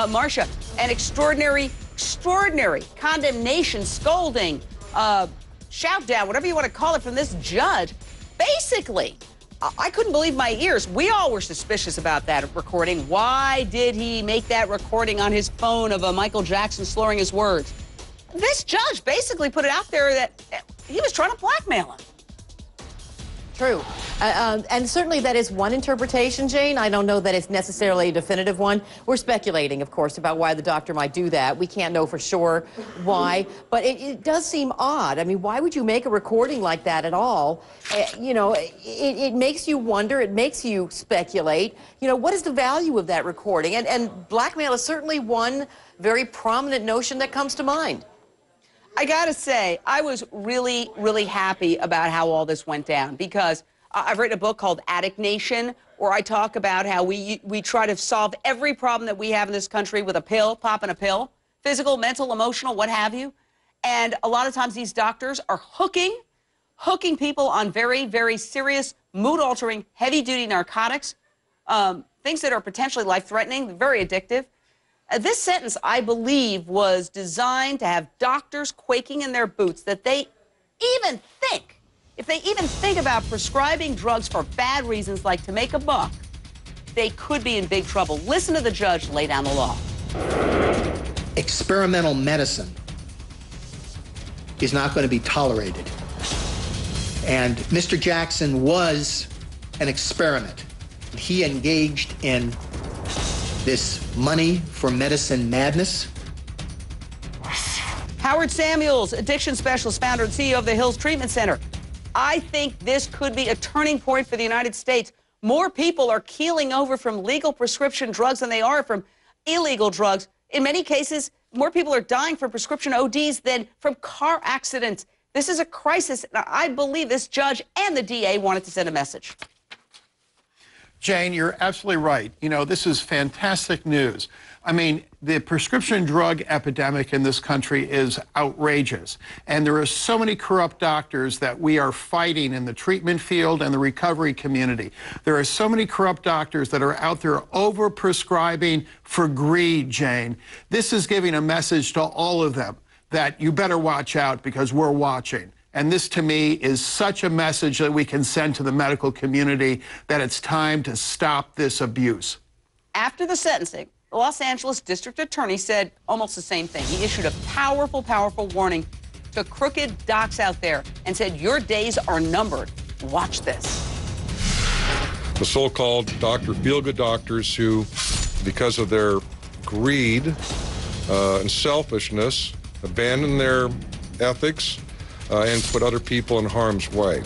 Marcia, an extraordinary condemnation, scolding, shout down, whatever you want to call it, from this judge. Basically, I couldn't believe my ears. We all were suspicious about that recording. Why did he make that recording on his phone of Michael Jackson slurring his words? This judge basically put it out there that he was trying to blackmail him. True. And certainly that is one interpretation, Jane. I don't know that it's necessarily a definitive one. We're speculating, of course, about why the doctor might do that. We can't know for sure why, but it does seem odd. I mean, why would you make a recording like that at all? You know, it makes you wonder, it makes you speculate. You know, what is the value of that recording? And blackmail is certainly one very prominent notion that comes to mind. I gotta say, I was really, really happy about how all this went down, because I've written a book called Addict Nation, where I talk about how we try to solve every problem that we have in this country with a pill, popping a pill, physical, mental, emotional, what have you. And a lot of times these doctors are hooking people on very, very serious, mood-altering, heavy-duty narcotics, things that are potentially life-threatening, very addictive. This sentence, I believe, was designed to have doctors quaking in their boots that they even think, if they even think about prescribing drugs for bad reasons like to make a buck, they could be in big trouble. Listen to the judge lay down the law. Experimental medicine is not going to be tolerated. And Mr. Jackson was an experiment. He engaged in this money for medicine madness. Howard Samuels, addiction specialist, founder and CEO of the Hills Treatment Center. I think this could be a turning point for the United States. More people are keeling over from legal prescription drugs than they are from illegal drugs. In many cases, more people are dying from prescription ODs than from car accidents. This is a crisis. I believe this judge and the DA wanted to send a message. Jane, you're absolutely right. You know, this is fantastic news. I mean, the prescription drug epidemic in this country is outrageous. And there are so many corrupt doctors that we are fighting in the treatment field and the recovery community. There are so many corrupt doctors that are out there over-prescribing for greed, Jane. This is giving a message to all of them that you better watch out, because we're watching. And this, to me, is such a message that we can send to the medical community that it's time to stop this abuse. After the sentencing, the Los Angeles District Attorney said almost the same thing. He issued a powerful, powerful warning to crooked docs out there and said, your days are numbered. Watch this. The so-called Dr. Feel-Good doctors who, because of their greed and selfishness, abandon their ethics and put other people in harm's way.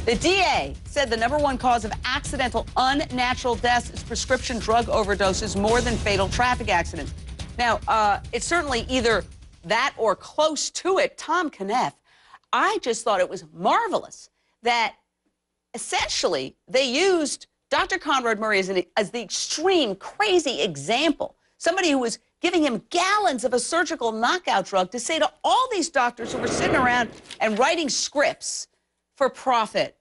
The DA said the #1 cause of accidental, unnatural deaths is prescription drug overdoses more than fatal traffic accidents. Now, it's certainly either that or close to it. Tom Kneff, I just thought it was marvelous that essentially they used Dr. Conrad Murray as the extreme, crazy example, somebody who was giving him gallons of a surgical knockout drug, to say to all these doctors who were sitting around and writing scripts for profit,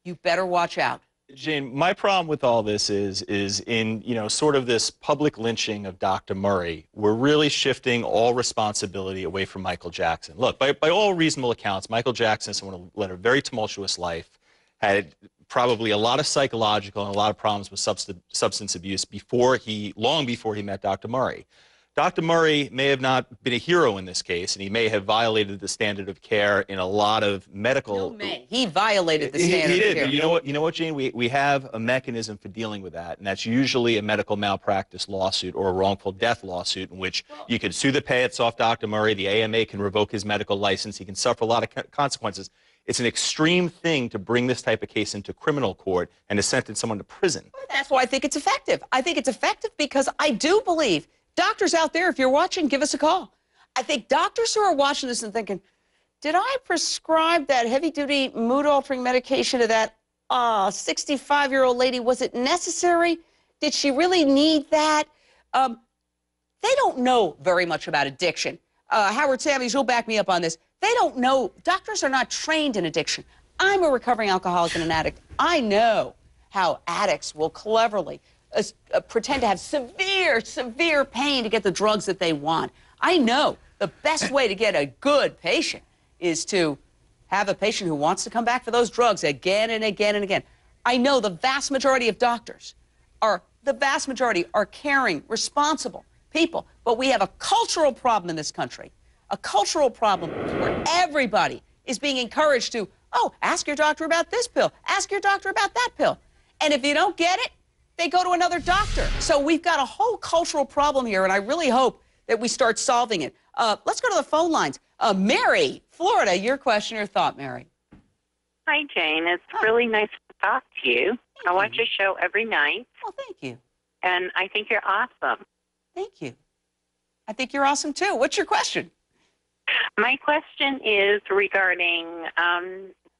you better watch out. Jane, my problem with all this is in, you know, sort of this public lynching of Dr. Murray, we're really shifting all responsibility away from Michael Jackson. Look, by all reasonable accounts, Michael Jackson is someone who led a very tumultuous life, had probably a lot of psychological and a lot of problems with substance abuse long before he met Dr. Murray. Dr. Murray may have not been a hero in this case, and he may have violated the standard of care in a lot of medical... No, man. He violated the standard of care. He did. You know what, Jane? We have a mechanism for dealing with that, and that's usually a medical malpractice lawsuit or a wrongful death lawsuit, in which you can sue the payouts off Dr. Murray, the AMA can revoke his medical license, he can suffer a lot of consequences. It's an extreme thing to bring this type of case into criminal court and to sentence someone to prison. That's why I think it's effective. I think it's effective because I do believe doctors out there, if you're watching, give us a call. I think doctors who are watching this and thinking, did I prescribe that heavy-duty mood-altering medication to that 65-year-old lady? Was it necessary? Did she really need that? They don't know very much about addiction. Howard Samuels, you'll back me up on this. They don't know. Doctors are not trained in addiction. I'm a recovering alcoholic and an addict. I know how addicts will cleverly pretend to have severe pain to get the drugs that they want. I know the best way to get a good patient is to have a patient who wants to come back for those drugs again and again and again. I know the vast majority of doctors are caring, responsible people, but we have a cultural problem in this country, a cultural problem where everybody is being encouraged to, oh, ask your doctor about this pill, ask your doctor about that pill. And if you don't get it, they go to another doctor. So we've got a whole cultural problem here, and I really hope that we start solving it. Let's go to the phone lines. Mary, Florida, your question or thought, Mary. Hi, Jane. It's really nice to talk to you. I watch your show every night. Oh, thank you. And I think you're awesome. Thank you. I think you're awesome, too. What's your question? My question is regarding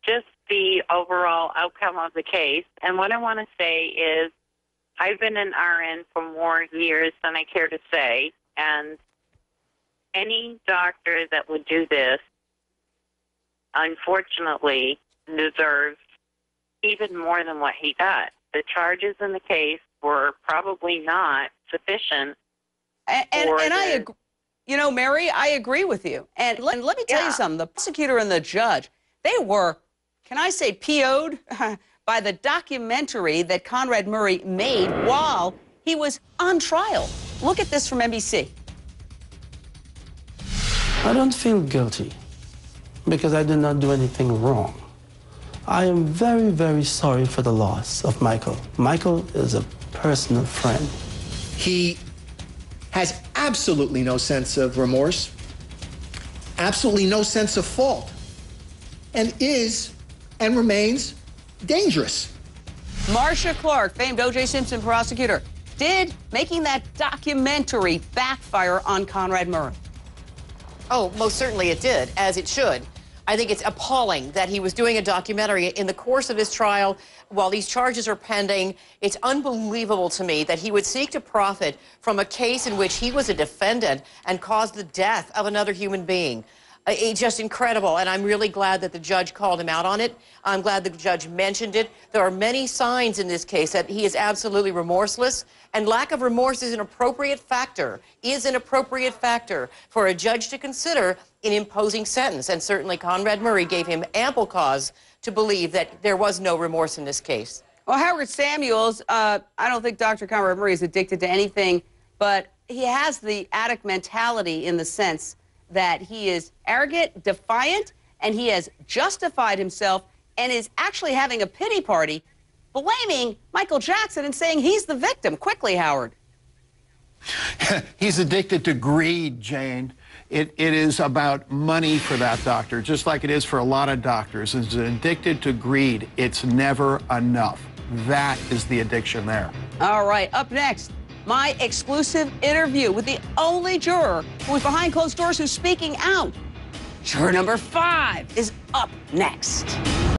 just the overall outcome of the case. And what I want to say is I've been an RN for more years than I care to say. And any doctor that would do this, unfortunately, deserves even more than what he got. The charges in the case were probably not sufficient. And I agree. You know, Mary, I agree with you. And let me tell you something. The prosecutor and the judge, they were, can I say, PO'd by the documentary that Conrad Murray made while he was on trial. Look at this from NBC. I don't feel guilty because I did not do anything wrong. I am very, very sorry for the loss of Michael. Michael is a personal friend. He has absolutely no sense of remorse, absolutely no sense of fault, and is and remains dangerous. Marcia Clark, famed O.J. Simpson prosecutor, did making that documentary backfire on Conrad Murray? Oh, most certainly it did, as it should. I think it's appalling that he was doing a documentary in the course of his trial while these charges are pending. It's unbelievable to me that he would seek to profit from a case in which he was a defendant and caused the death of another human being. It's just incredible, and I'm really glad that the judge called him out on it. I'm glad the judge mentioned it. There are many signs in this case that he is absolutely remorseless, and lack of remorse is an appropriate factor for a judge to consider in imposing sentence, and certainly Conrad Murray gave him ample cause to believe that there was no remorse in this case. Well, Howard Samuels, I don't think Dr. Conrad Murray is addicted to anything, but he has the addict mentality in the sense that he is arrogant, defiant, and he has justified himself and is actually having a pity party, blaming Michael Jackson and saying he's the victim. Quickly, Howard. He's addicted to greed, Jane. It is about money for that doctor, just like it is for a lot of doctors. It's addicted to greed. It's never enough. That is the addiction there. All right, up next, my exclusive interview with the only juror who was behind closed doors who's speaking out. Juror number 5 is up next.